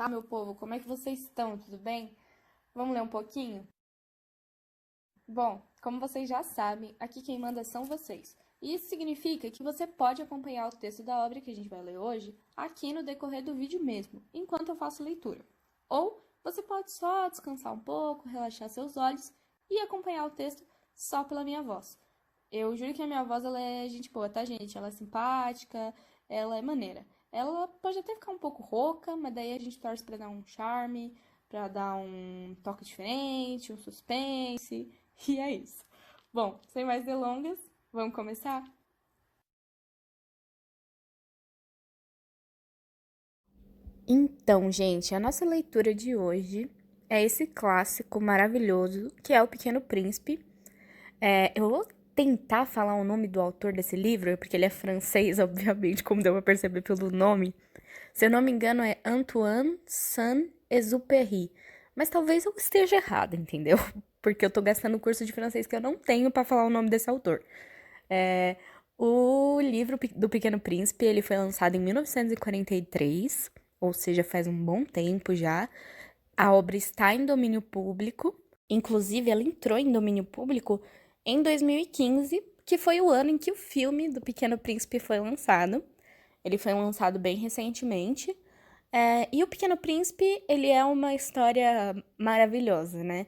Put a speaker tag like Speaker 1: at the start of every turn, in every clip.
Speaker 1: Fala, meu povo, como é que vocês estão? Tudo bem? Vamos ler um pouquinho? Bom, como vocês já sabem, aqui quem manda são vocês. E isso significa que você pode acompanhar o texto da obra que a gente vai ler hoje aqui no decorrer do vídeo mesmo, enquanto eu faço a leitura. Ou você pode só descansar um pouco, relaxar seus olhos e acompanhar o texto só pela minha voz. Eu juro que a minha voz ela é gente boa, tá, gente? Ela é simpática, ela é maneira. Ela pode até ficar um pouco rouca, mas daí a gente torce pra dar um charme, pra dar um toque diferente, um suspense, e é isso. Bom, sem mais delongas, vamos começar? Então, gente, a nossa leitura de hoje é esse clássico maravilhoso que é O Pequeno Príncipe. Eu vou tentar falar o nome do autor desse livro, porque ele é francês, obviamente, como deu pra perceber pelo nome. Se eu não me engano, é Antoine Saint-Exupéry. Mas talvez eu esteja errada, entendeu? Porque eu tô gastando curso de francês que eu não tenho pra falar o nome desse autor. O livro do Pequeno Príncipe, ele foi lançado em 1943, ou seja, faz um bom tempo já. A obra está em domínio público. Inclusive, ela entrou em domínio público em 2015, que foi o ano em que o filme do Pequeno Príncipe foi lançado. Ele foi lançado bem recentemente. E o Pequeno Príncipe, ele é uma história maravilhosa, né?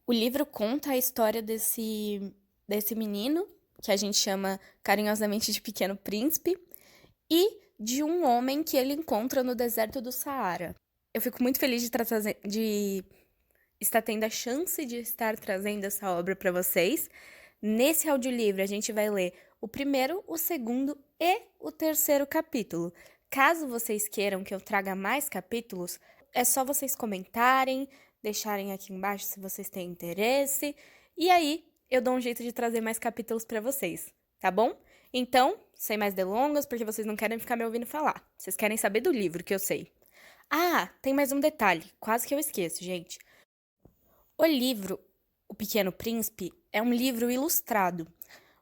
Speaker 1: O livro conta a história desse menino, que a gente chama carinhosamente de Pequeno Príncipe, e de um homem que ele encontra no deserto do Saara. Eu fico muito feliz de estar tendo a chance de estar trazendo essa obra para vocês. Nesse audiolivro, a gente vai ler o primeiro, o segundo e o terceiro capítulo. Caso vocês queiram que eu traga mais capítulos, é só vocês comentarem, deixarem aqui embaixo se vocês têm interesse, e aí eu dou um jeito de trazer mais capítulos para vocês, tá bom? Então, sem mais delongas, porque vocês não querem ficar me ouvindo falar. Vocês querem saber do livro, que eu sei. Ah, tem mais um detalhe, quase que eu esqueço, gente. O livro O Pequeno Príncipe é um livro ilustrado.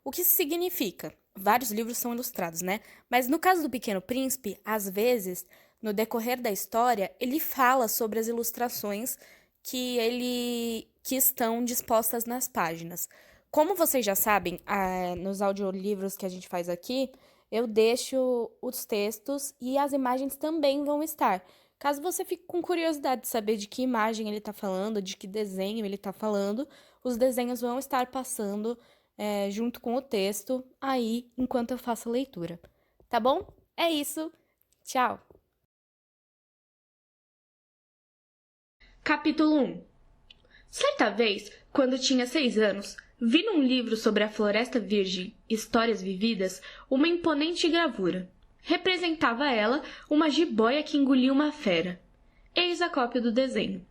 Speaker 1: O que isso significa? Vários livros são ilustrados, né? Mas no caso do Pequeno Príncipe, às vezes, no decorrer da história, ele fala sobre as ilustrações que estão dispostas nas páginas. Como vocês já sabem, nos audiolivros que a gente faz aqui, eu deixo os textos e as imagens também vão estar. Caso você fique com curiosidade de saber de que imagem ele está falando, de que desenho ele está falando, os desenhos vão estar passando junto com o texto aí enquanto eu faço a leitura. Tá bom? É isso. Tchau!
Speaker 2: Capítulo 1. Certa vez, quando tinha 6 anos, vi num livro sobre a Floresta Virgem, Histórias Vividas, uma imponente gravura. Representava ela uma jiboia que engolia uma fera. Eis a cópia do desenho.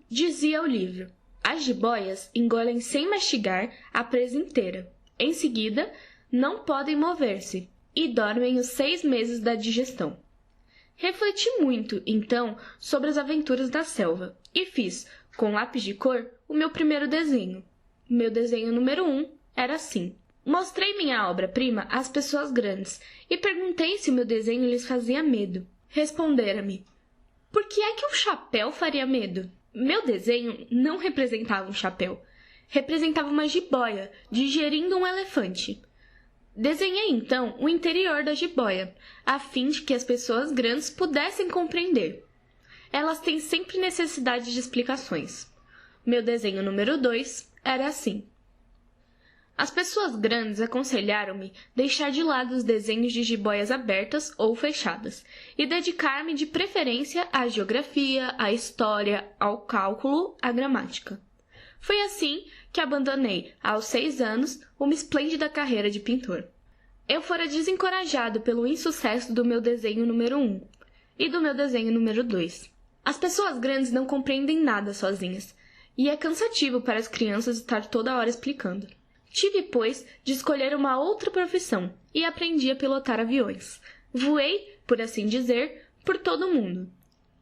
Speaker 2: Dizia o livro: as jiboias engolem sem mastigar a presa inteira. Em seguida, não podem mover-se e dormem os 6 meses da digestão. Refleti muito, então, sobre as aventuras da selva e fiz, com lápis de cor, o meu primeiro desenho. Meu desenho número 1 era assim. Mostrei minha obra-prima às pessoas grandes e perguntei se meu desenho lhes fazia medo. Responderam-me: por que é que um chapéu faria medo? Meu desenho não representava um chapéu. Representava uma jiboia digerindo um elefante. Desenhei então o interior da jiboia, a fim de que as pessoas grandes pudessem compreender. Elas têm sempre necessidade de explicações. Meu desenho número 2 era assim. As pessoas grandes aconselharam-me deixar de lado os desenhos de jiboias abertas ou fechadas e dedicar-me de preferência à geografia, à história, ao cálculo, à gramática. Foi assim que abandonei, aos 6 anos, uma esplêndida carreira de pintor. Eu fora desencorajado pelo insucesso do meu desenho número 1 e do meu desenho número 2. As pessoas grandes não compreendem nada sozinhas, e é cansativo para as crianças estar toda hora explicando. Tive, pois, de escolher uma outra profissão e aprendi a pilotar aviões. Voei, por assim dizer, por todo o mundo.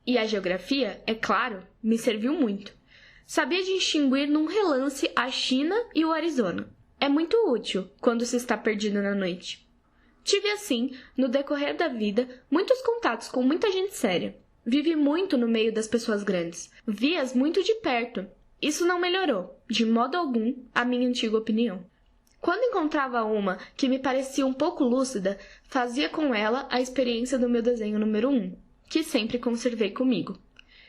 Speaker 2: E a geografia, é claro, me serviu muito. Sabia distinguir num relance a China e o Arizona. É muito útil quando se está perdido na noite. Tive, assim, no decorrer da vida, muitos contatos com muita gente séria. Vivi muito no meio das pessoas grandes. Vi-as muito de perto. Isso não melhorou, de modo algum, a minha antiga opinião. Quando encontrava uma que me parecia um pouco lúcida, fazia com ela a experiência do meu desenho número 1, que sempre conservei comigo.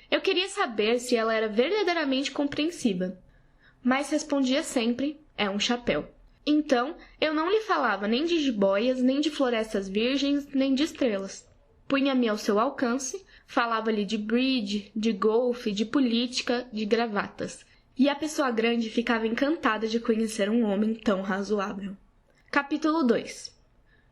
Speaker 2: Eu queria saber se ela era verdadeiramente compreensiva, mas respondia sempre, é um chapéu. Então, eu não lhe falava nem de jiboias, nem de florestas virgens, nem de estrelas. Punha-me ao seu alcance, falava-lhe de bridge, de golfe, de política, de gravatas. E a pessoa grande ficava encantada de conhecer um homem tão razoável. Capítulo 2.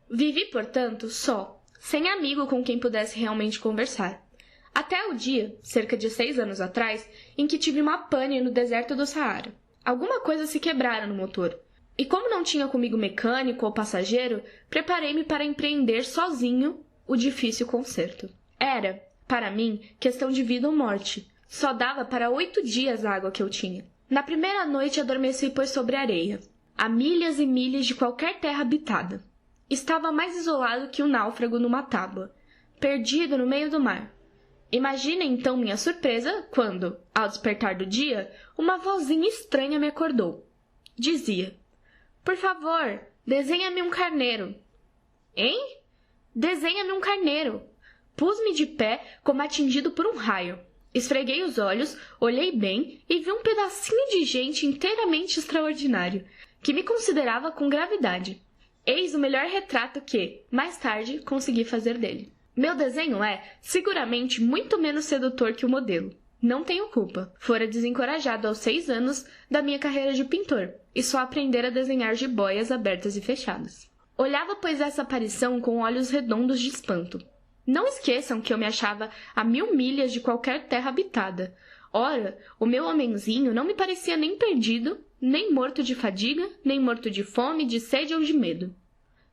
Speaker 2: Vivi, portanto, só, sem amigo com quem pudesse realmente conversar. Até o dia, cerca de 6 anos atrás, em que tive uma pane no deserto do Saara. Alguma coisa se quebrara no motor. E como não tinha comigo mecânico ou passageiro, preparei-me para empreender sozinho o difícil conserto. Era, para mim, questão de vida ou morte. Só dava para 8 dias a água que eu tinha. Na primeira noite adormeci pois sobre areia, a milhas e milhas de qualquer terra habitada. Estava mais isolado que um náufrago numa tábua, perdido no meio do mar. Imagine então minha surpresa quando, ao despertar do dia, uma vozinha estranha me acordou. Dizia: "Por favor, desenha-me um carneiro." Hein? Desenha-me um carneiro. Pus-me de pé como atingido por um raio. Esfreguei os olhos, olhei bem e vi um pedacinho de gente inteiramente extraordinário, que me considerava com gravidade. Eis o melhor retrato que, mais tarde, consegui fazer dele. Meu desenho é, seguramente, muito menos sedutor que o modelo. Não tenho culpa. Fora desencorajado aos 6 anos da minha carreira de pintor, e só aprender a desenhar jiboias abertas e fechadas. Olhava, pois, essa aparição com olhos redondos de espanto. Não esqueçam que eu me achava a 1000 milhas de qualquer terra habitada. Ora, o meu homenzinho não me parecia nem perdido, nem morto de fadiga, nem morto de fome, de sede ou de medo.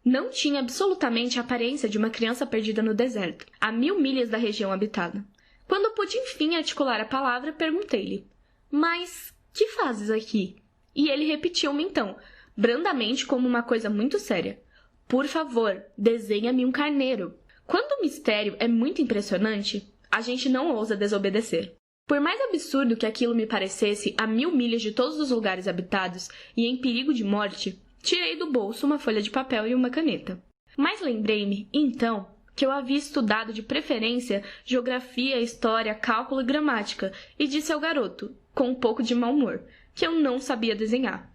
Speaker 2: Não tinha absolutamente a aparência de uma criança perdida no deserto, a 1000 milhas da região habitada. Quando pude enfim articular a palavra, perguntei-lhe: "Mas que fazes aqui?" E ele repetiu-me então, brandamente como uma coisa muito séria: "Por favor, desenha-me um carneiro." Quando o mistério é muito impressionante, a gente não ousa desobedecer. Por mais absurdo que aquilo me parecesse a 1000 milhas de todos os lugares habitados e em perigo de morte, tirei do bolso uma folha de papel e uma caneta. Mas lembrei-me, então, que eu havia estudado de preferência geografia, história, cálculo e gramática, e disse ao garoto, com um pouco de mau humor, que eu não sabia desenhar.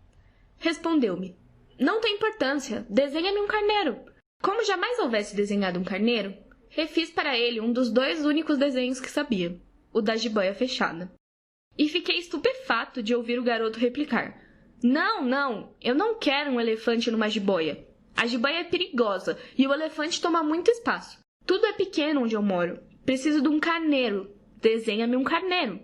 Speaker 2: Respondeu-me: "Não tem importância, desenha-me um carneiro." Como jamais houvesse desenhado um carneiro, refiz para ele um dos 2 únicos desenhos que sabia, o da jiboia fechada. E fiquei estupefato de ouvir o garoto replicar: Não, eu não quero um elefante numa jiboia. A jiboia é perigosa e o elefante toma muito espaço. Tudo é pequeno onde eu moro. Preciso de um carneiro. Desenha-me um carneiro."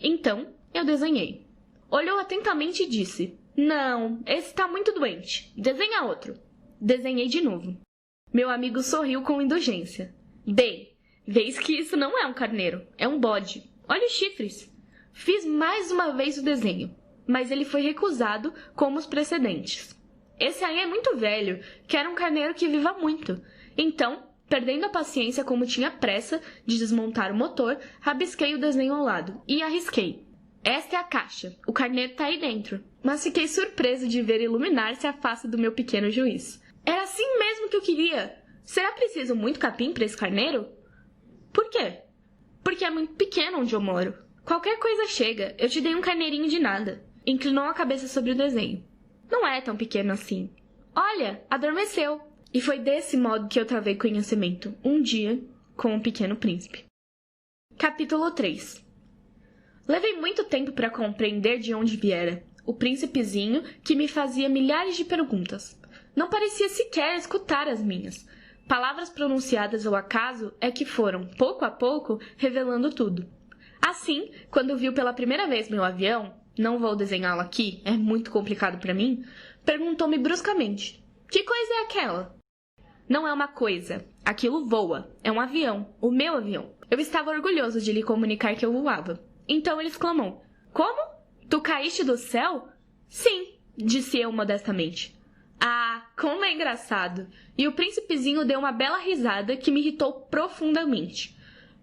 Speaker 2: Então, eu desenhei. Olhou atentamente e disse: "Não, esse está muito doente. Desenha outro." Desenhei de novo. Meu amigo sorriu com indulgência. "Bem, veis que isso não é um carneiro, é um bode. Olha os chifres." Fiz mais uma vez o desenho, mas ele foi recusado como os precedentes. "Esse aí é muito velho, quero um carneiro que viva muito." Então, perdendo a paciência como tinha pressa de desmontar o motor, rabisquei o desenho ao lado e arrisquei: "Esta é a caixa, o carneiro está aí dentro." Mas fiquei surpreso de ver iluminar-se a face do meu pequeno juiz. Era assim mesmo que eu queria. Será preciso muito capim para esse carneiro? Por quê? Porque é muito pequeno onde eu moro. Qualquer coisa chega, eu te dei um carneirinho de nada. Inclinou a cabeça sobre o desenho. Não é tão pequeno assim. Olha, adormeceu. E foi desse modo que eu travei conhecimento, um dia, com o Pequeno Príncipe. Capítulo 3. Levei muito tempo para compreender de onde viera o príncipezinho que me fazia milhares de perguntas. Não parecia sequer escutar as minhas. Palavras pronunciadas ao acaso é que foram, pouco a pouco, revelando tudo. Assim, quando viu pela primeira vez meu avião, não vou desenhá-lo aqui, é muito complicado para mim, perguntou-me bruscamente: "Que coisa é aquela?" "Não é uma coisa. Aquilo voa. É um avião. O meu avião." Eu estava orgulhoso de lhe comunicar que eu voava. Então ele exclamou: "Como? Tu caíste do céu?" "Sim", disse eu modestamente. "Ah, como é engraçado!" E o príncipezinho deu uma bela risada que me irritou profundamente.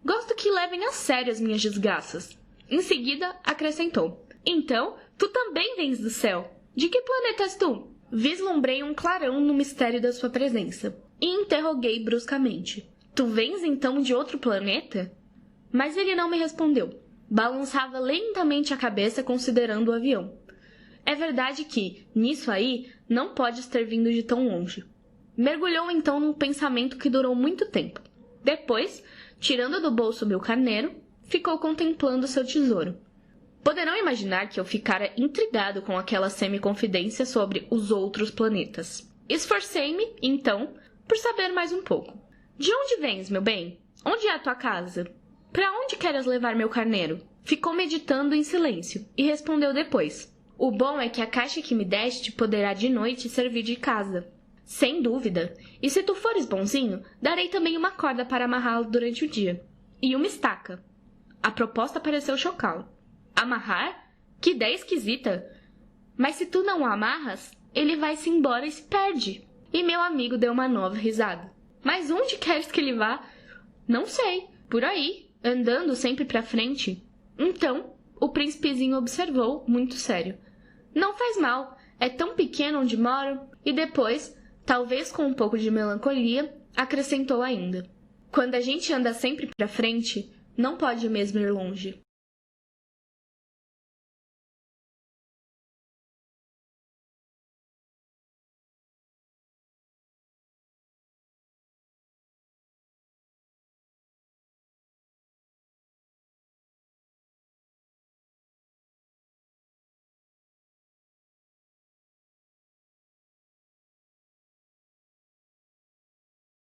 Speaker 2: Gosto que levem a sério as minhas desgraças. Em seguida, acrescentou: então, tu também vens do céu. De que planeta és tu? Vislumbrei um clarão no mistério da sua presença e interroguei bruscamente: tu vens então de outro planeta? Mas ele não me respondeu. Balançava lentamente a cabeça considerando o avião. É verdade que, nisso aí, não podes ter vindo de tão longe. Mergulhou então num pensamento que durou muito tempo. Depois, tirando do bolso meu carneiro, ficou contemplando seu tesouro. Poderão imaginar que eu ficara intrigado com aquela semi-confidência sobre os outros planetas. Esforcei-me, então, por saber mais um pouco. De onde vens, meu bem? Onde é a tua casa? Para onde queres levar meu carneiro? Ficou meditando em silêncio e respondeu depois: o bom é que a caixa que me deste poderá de noite servir de casa. Sem dúvida. E se tu fores bonzinho, darei também uma corda para amarrá-lo durante o dia. E uma estaca. A proposta pareceu chocá-lo. Amarrar? Que ideia esquisita! Mas se tu não o amarras, ele vai-se embora e se perde. E meu amigo deu uma nova risada. Mas onde queres que ele vá? Não sei. Por aí, andando sempre para frente. Então, o príncipezinho observou, muito sério: não faz mal, é tão pequeno onde moro. E depois, talvez com um pouco de melancolia, acrescentou ainda: quando a gente anda sempre para frente, não pode mesmo ir longe.